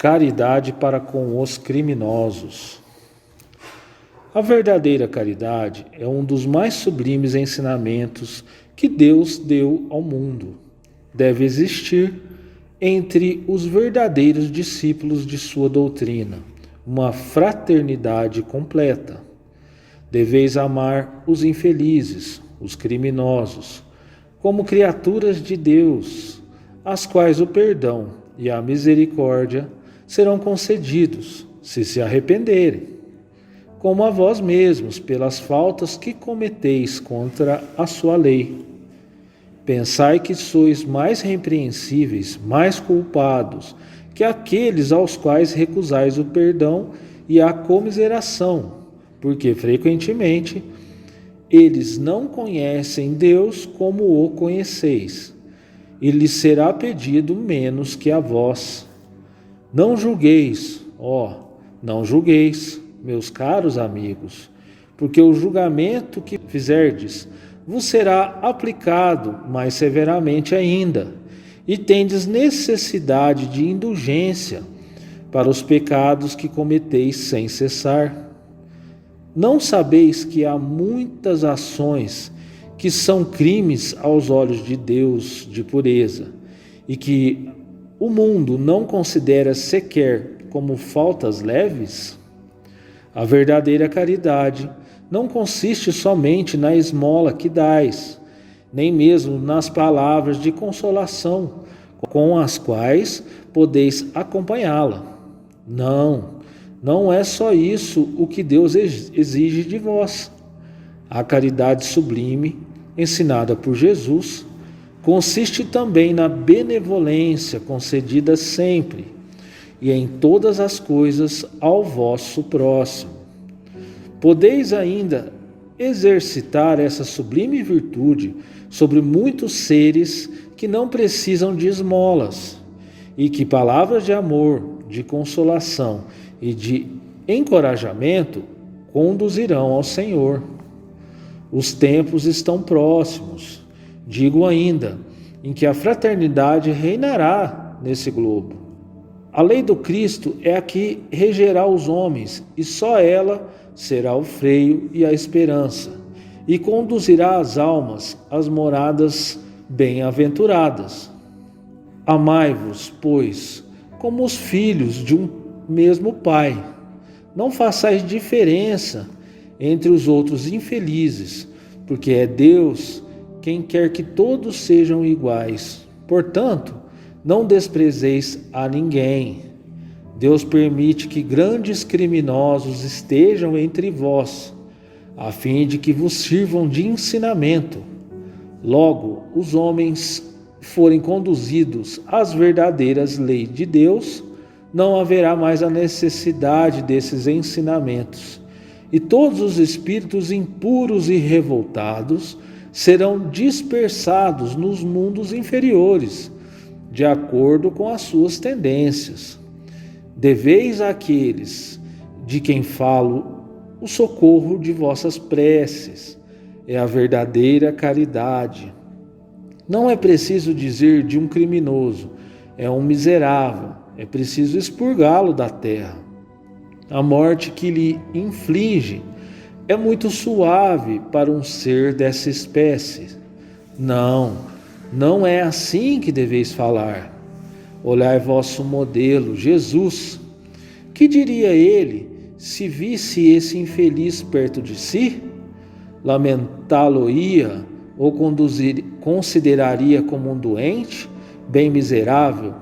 Caridade para com os criminosos. A verdadeira caridade é um dos mais sublimes ensinamentos que Deus deu ao mundo. Deve existir entre os verdadeiros discípulos de sua doutrina uma fraternidade completa. Deveis amar os infelizes, os criminosos, como criaturas de Deus, às quais o perdão e a misericórdia serão concedidos, se arrependerem, como a vós mesmos, pelas faltas que cometeis contra a sua lei. Pensai que sois mais repreensíveis, mais culpados, que aqueles aos quais recusais o perdão e a comiseração, porque frequentemente eles não conhecem Deus como o conheceis, e lhes será pedido menos que a vós. Não julgueis, não julgueis, meus caros amigos, porque o julgamento que fizerdes vos será aplicado mais severamente ainda, e tendes necessidade de indulgência para os pecados que cometeis sem cessar. Não sabeis que há muitas ações que são crimes aos olhos de Deus de pureza, e que o mundo não considera sequer como faltas leves? A verdadeira caridade não consiste somente na esmola que dais, nem mesmo nas palavras de consolação com as quais podeis acompanhá-la. Não é só isso o que Deus exige de vós. A caridade sublime, ensinada por Jesus, consiste também na benevolência concedida sempre e em todas as coisas ao vosso próximo. Podeis ainda exercitar essa sublime virtude sobre muitos seres que não precisam de esmolas e que palavras de amor, de consolação e de encorajamento conduzirão ao Senhor. Os tempos estão próximos, digo ainda, em que a fraternidade reinará nesse globo. A lei do Cristo é a que regerá os homens, e só ela será o freio e a esperança, e conduzirá as almas às moradas bem-aventuradas. Amai-vos, pois, como os filhos de um mesmo Pai. Não façais diferença entre os outros infelizes, porque é Deus quem quer que todos sejam iguais. Portanto, não desprezeis a ninguém. Deus permite que grandes criminosos estejam entre vós, a fim de que vos sirvam de ensinamento. Logo, os homens forem conduzidos às verdadeiras leis de Deus, não haverá mais a necessidade desses ensinamentos, e todos os espíritos impuros e revoltados serão dispersados nos mundos inferiores, de acordo com as suas tendências. Deveis àqueles de quem falo o socorro de vossas preces, é a verdadeira caridade. Não é preciso dizer de um criminoso, é um miserável, é preciso expurgá-lo da terra. A morte que lhe inflige é muito suave para um ser dessa espécie. Não é assim que deveis falar. Olhai vosso modelo, Jesus. Que diria ele se visse esse infeliz perto de si? Lamentá-lo-ia ou consideraria como um doente, bem miserável,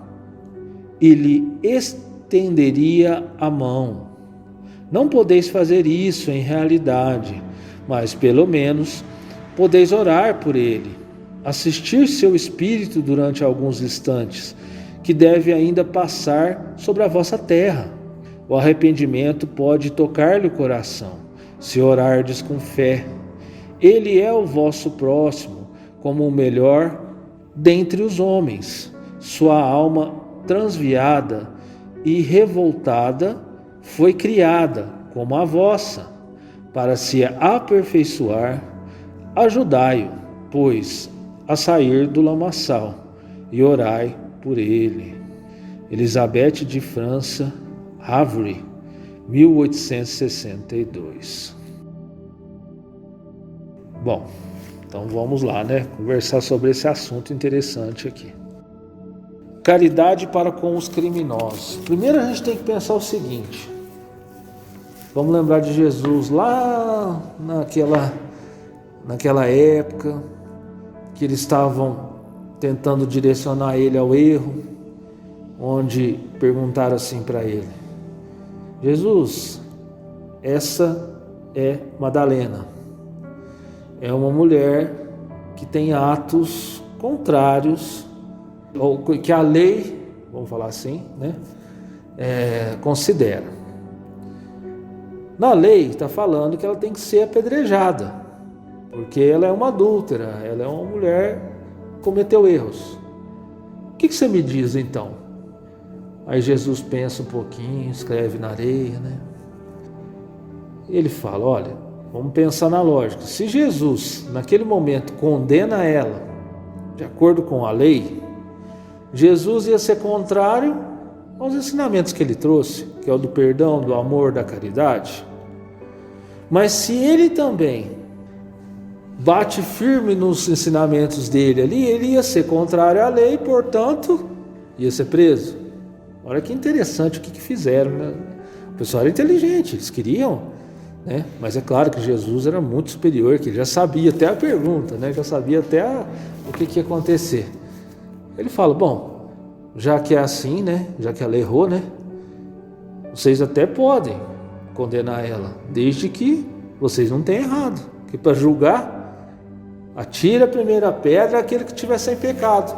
e lhe estenderia a mão. Não podeis fazer isso em realidade, mas pelo menos podeis orar por ele, assistir seu espírito durante alguns instantes, que deve ainda passar sobre a vossa terra. O arrependimento pode tocar-lhe o coração, se orardes com fé. Ele é o vosso próximo, como o melhor dentre os homens. Sua alma transviada e revoltada foi criada, como a vossa, para se aperfeiçoar. Ajudai-o, pois, a sair do lamaçal, e orai por ele. Elizabeth de França, Havre, 1862. Bom, então vamos lá, né? Conversar sobre esse assunto interessante aqui. Caridade para com os criminosos. Primeiro a gente tem que pensar o seguinte. Vamos lembrar de Jesus lá naquela época que eles estavam tentando direcionar ele ao erro, onde perguntaram assim para ele: Jesus, essa é Madalena, é uma mulher que tem atos contrários, ou que a lei, vamos falar assim, né, considera. Na lei está falando que ela tem que ser apedrejada, porque ela é uma adúltera, ela é uma mulher que cometeu erros. O que você me diz então? Aí Jesus pensa um pouquinho, escreve na areia, né? Ele fala: olha, vamos pensar na lógica. Se Jesus, naquele momento, condena ela de acordo com a lei, Jesus ia ser contrário aos ensinamentos que ele trouxe, que é o do perdão, do amor, da caridade. Mas se ele também bate firme nos ensinamentos dele ali, ele ia ser contrário à lei, portanto, ia ser preso. Olha que interessante o que fizeram, né? O pessoal era inteligente, eles queriam, né? Mas é claro que Jesus era muito superior, que ele já sabia até a pergunta, né? Já sabia até o que ia acontecer. Ele fala: bom, já que é assim, né? Já que ela errou, né? Vocês até podem condenar ela, desde que vocês não tenham errado. Que para julgar, atira a primeira pedra aquele que estiver sem pecado.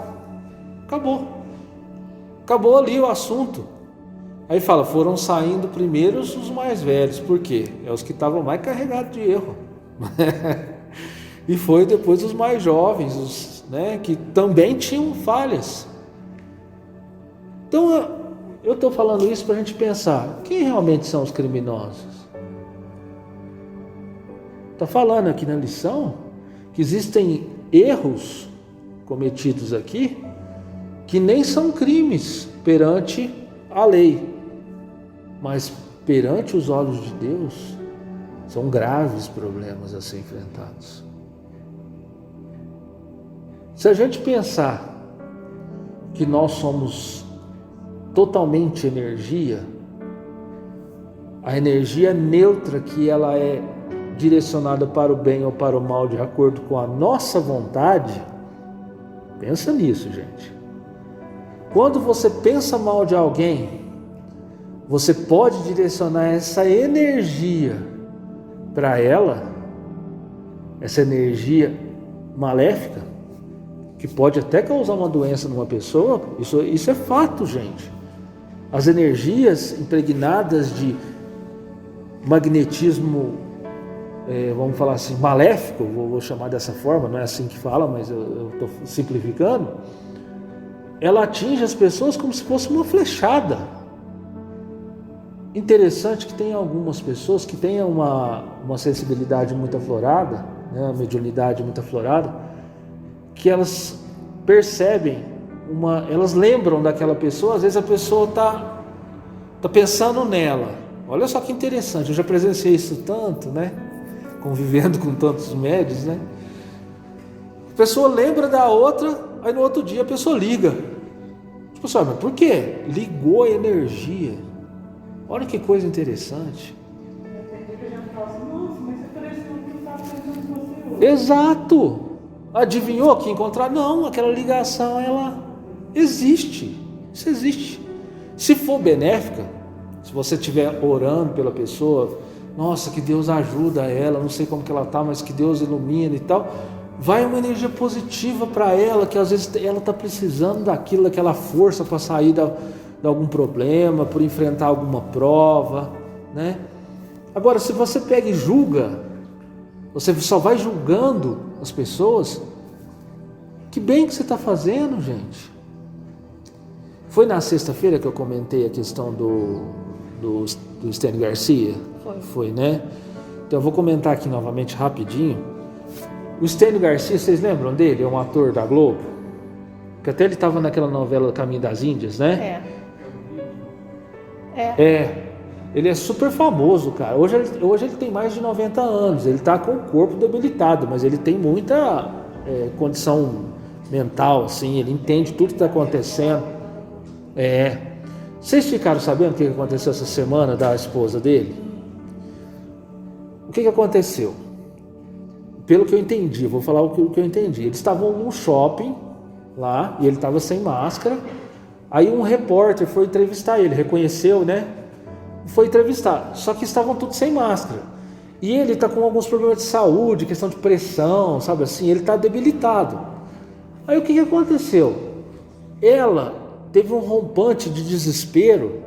Acabou ali o assunto. Aí fala: foram saindo primeiro os mais velhos. Por quê? É os que estavam mais carregados de erro. E foi depois os mais jovens, os, né, que também tinham falhas. Então eu estou falando isso para a gente pensar: quem realmente são os criminosos? Está falando aqui na lição que existem erros cometidos aqui que nem são crimes perante a lei, mas perante os olhos de Deus são graves problemas a ser enfrentados. Se a gente pensar que nós somos totalmente energia, a energia neutra, que ela é direcionada para o bem ou para o mal de acordo com a nossa vontade, pensa nisso, gente. Quando você pensa mal de alguém, você pode direcionar essa energia para ela, essa energia maléfica, que pode até causar uma doença numa pessoa. Isso é fato, gente. As energias impregnadas de magnetismo, vamos falar assim, maléfico, vou chamar dessa forma, não é assim que fala, mas eu estou simplificando, ela atinge as pessoas como se fosse uma flechada. Interessante que tem algumas pessoas que têm uma sensibilidade muito aflorada, né, uma mediunidade muito aflorada, que elas percebem, elas lembram daquela pessoa, às vezes a pessoa está pensando nela. Olha só que interessante, eu já presenciei isso tanto, né? Convivendo com tantos médiuns, né? A pessoa lembra da outra, aí no outro dia a pessoa liga. Tipo assim: mas por quê? Ligou a energia. Olha que coisa interessante. Exato. Adivinhou que encontrar? Não, aquela ligação, ela existe. Isso existe. Se for benéfica, se você estiver orando pela pessoa, nossa, que Deus ajuda ela, não sei como que ela está, mas que Deus ilumina e tal, vai uma energia positiva para ela, que às vezes ela está precisando daquela força para sair de algum problema, por enfrentar alguma prova, né? Agora, se você pega e julga, você só vai julgando as pessoas, que bem que você está fazendo, gente. Foi na sexta-feira que eu comentei a questão do Stênio Garcia? Foi, né? Então eu vou comentar aqui novamente rapidinho. O Stênio Garcia, vocês lembram dele? É um ator da Globo, que até ele estava naquela novela Caminho das Índias, né? Ele é super famoso, cara. Hoje ele tem mais de 90 anos. Ele está com o corpo debilitado, mas ele tem muita condição mental, assim. Ele entende tudo que está acontecendo. Vocês ficaram sabendo o que aconteceu essa semana da esposa dele? O que aconteceu? Pelo que eu entendi, vou falar o que eu entendi. Eles estavam num shopping lá e ele estava sem máscara. Aí um repórter foi entrevistar ele, reconheceu, né? Foi entrevistar, só que estavam todos sem máscara. E ele está com alguns problemas de saúde, questão de pressão, sabe assim? Ele está debilitado. Aí o que aconteceu? Ela teve um rompante de desespero,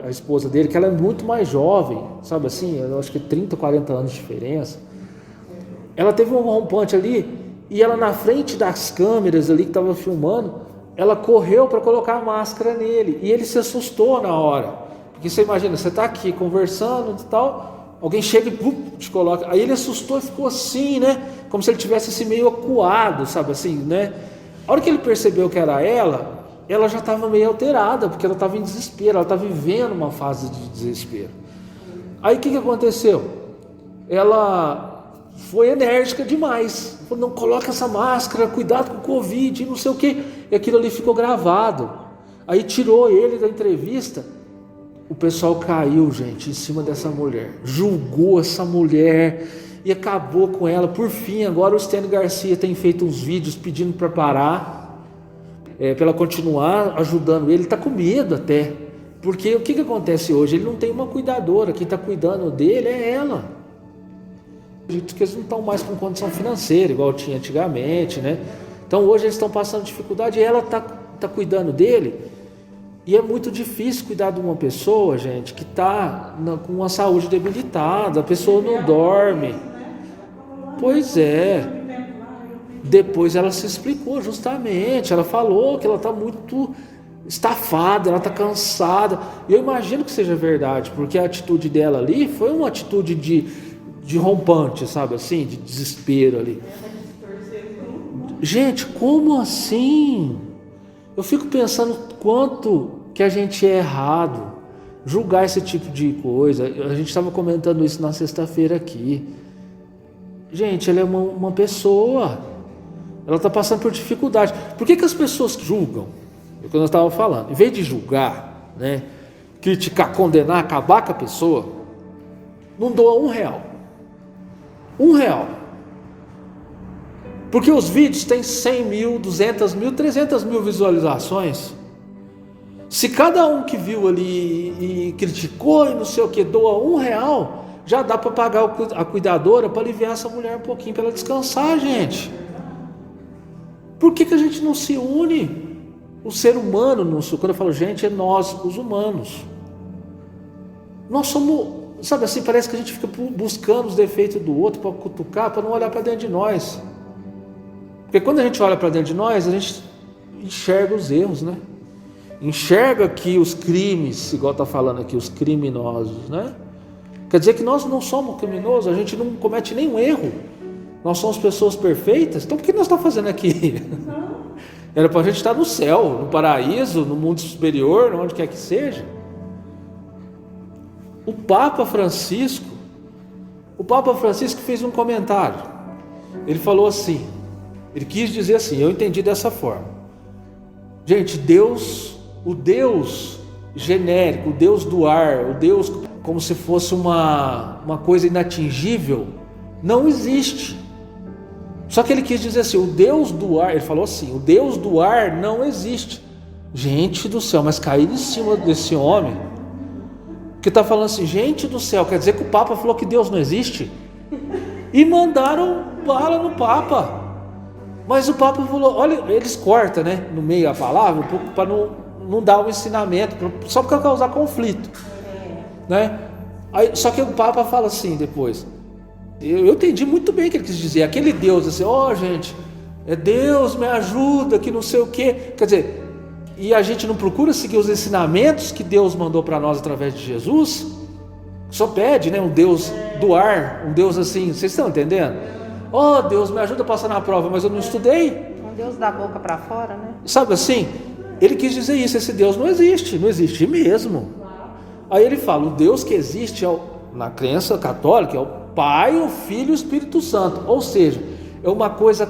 a esposa dele, que ela é muito mais jovem, sabe assim? Eu acho que 30, 40 anos de diferença. Ela teve um rompante ali e ela na frente das câmeras ali que estava filmando, ela correu para colocar a máscara nele e ele se assustou na hora. Porque você imagina, você está aqui conversando e tal, alguém chega e te coloca. Aí ele assustou e ficou assim, né? Como se ele tivesse assim meio acuado, sabe assim, né? A hora que ele percebeu que era ela já estava meio alterada, porque ela estava em desespero, ela estava vivendo uma fase de desespero. Aí o que aconteceu? Ela foi enérgica demais. Falou, não, coloca essa máscara, cuidado com o Covid, não sei o quê. E aquilo ali ficou gravado. Aí tirou ele da entrevista. O pessoal caiu, gente, em cima dessa mulher, julgou essa mulher e acabou com ela. Por fim, agora o Stênio Garcia tem feito uns vídeos pedindo para parar, para ela continuar ajudando ele. Ele está com medo até, porque o que acontece hoje? Ele não tem uma cuidadora, quem está cuidando dele é ela. Porque eles não estão mais com condição financeira, igual tinha antigamente, né? Então hoje eles estão passando dificuldade e ela está cuidando dele. E é muito difícil cuidar de uma pessoa, gente, que está com uma saúde debilitada, a pessoa não dorme. Pois é. Depois ela se explicou justamente, ela falou que ela está muito estafada, ela está cansada. E eu imagino que seja verdade, porque a atitude dela ali foi uma atitude de rompante, sabe assim, de desespero ali. Gente, como assim? Eu fico pensando quanto que a gente é errado julgar esse tipo de coisa. A gente estava comentando isso na sexta-feira aqui. Gente, ela é uma pessoa, ela está passando por dificuldade. Por que as pessoas julgam? É o que nós estávamos falando. Em vez de julgar, né, criticar, condenar, acabar com a pessoa, não doa R$1. R$1. Porque os vídeos têm 100 mil, 200 mil, 300 mil visualizações. Se cada um que viu ali e criticou e não sei o que doa R$1, já dá para pagar a cuidadora para aliviar essa mulher um pouquinho, para ela descansar, gente. Por que a gente não se une? O ser humano, quando eu falo gente, é nós, os humanos. Nós somos, sabe assim, parece que a gente fica buscando os defeitos do outro para cutucar, para não olhar para dentro de nós. Porque quando a gente olha para dentro de nós, a gente enxerga os erros, né? Enxerga que os crimes, igual está falando aqui, os criminosos, né? Quer dizer que nós não somos criminosos, a gente não comete nenhum erro. Nós somos pessoas perfeitas. Então por que nós estamos fazendo aqui? Era para a gente estar no céu, no paraíso, no mundo superior, onde quer que seja. O Papa Francisco fez um comentário. Ele falou assim, ele quis dizer assim, eu entendi dessa forma. Gente, Deus, o Deus genérico, o Deus do ar, o Deus como se fosse uma coisa inatingível, não existe. Só que ele quis dizer assim, o Deus do ar, ele falou assim, o Deus do ar não existe. Gente do céu, mas cair em cima desse homem, que está falando assim, gente do céu, quer dizer que o Papa falou que Deus não existe? E mandaram bala no Papa. Mas o Papa falou, olha, eles cortam, né, no meio a palavra, para não dar um ensinamento, só para causar conflito, né? Aí, só que o Papa fala assim depois, eu entendi muito bem o que ele quis dizer, aquele Deus assim, gente, Deus me ajuda, que não sei o que, quer dizer, e a gente não procura seguir os ensinamentos que Deus mandou para nós através de Jesus, só pede, né, um Deus do ar, um Deus assim, vocês estão entendendo? Deus me ajuda a passar na prova, mas eu não estudei. Um Deus da boca para fora, né? Sabe assim? Ele quis dizer isso, esse Deus não existe mesmo. Aí ele fala, o Deus que existe na crença católica é o Pai, o Filho e o Espírito Santo. Ou seja, é uma coisa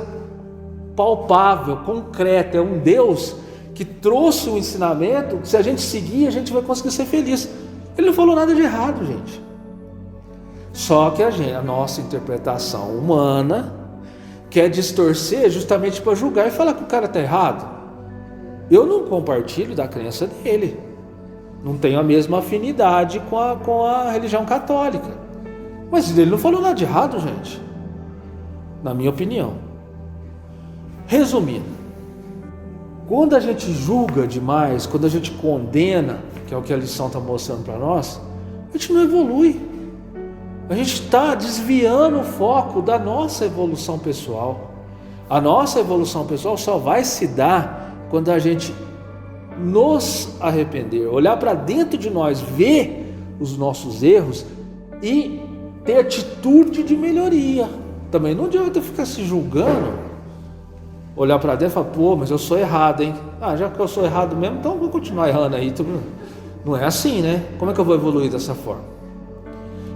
palpável, concreta, é um Deus que trouxe um ensinamento, que se a gente seguir, a gente vai conseguir ser feliz. Ele não falou nada de errado, gente. Só que a nossa interpretação humana quer distorcer justamente para julgar e falar que o cara está errado. Eu não compartilho da crença dele, não tenho a mesma afinidade com a religião católica, mas ele não falou nada de errado, gente, na minha opinião. Resumindo, quando a gente julga demais, quando a gente condena, que é o que a lição está mostrando para nós, a gente não evolui. A gente está desviando o foco da nossa evolução pessoal. A nossa evolução pessoal só vai se dar quando a gente nos arrepender, olhar para dentro de nós, ver os nossos erros e ter atitude de melhoria. Também não adianta ficar se julgando, olhar para dentro e falar, pô, mas eu sou errado, hein? Já que eu sou errado mesmo, então eu vou continuar errando aí. Não é assim, né? Como é que eu vou evoluir dessa forma?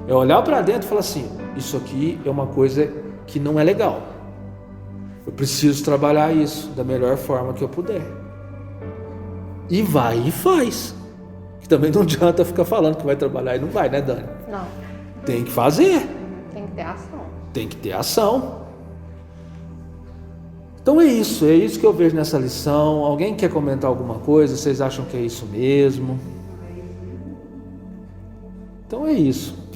É olhar para dentro e falar assim, isso aqui é uma coisa que não é legal. Eu preciso trabalhar isso da melhor forma que eu puder. E vai e faz. Que também não adianta ficar falando que vai trabalhar e não vai, né, Dani? Não. Tem que fazer. Tem que ter ação. Tem que ter ação. Então é isso que eu vejo nessa lição. Alguém quer comentar alguma coisa? Vocês acham que é isso mesmo? Então é isso.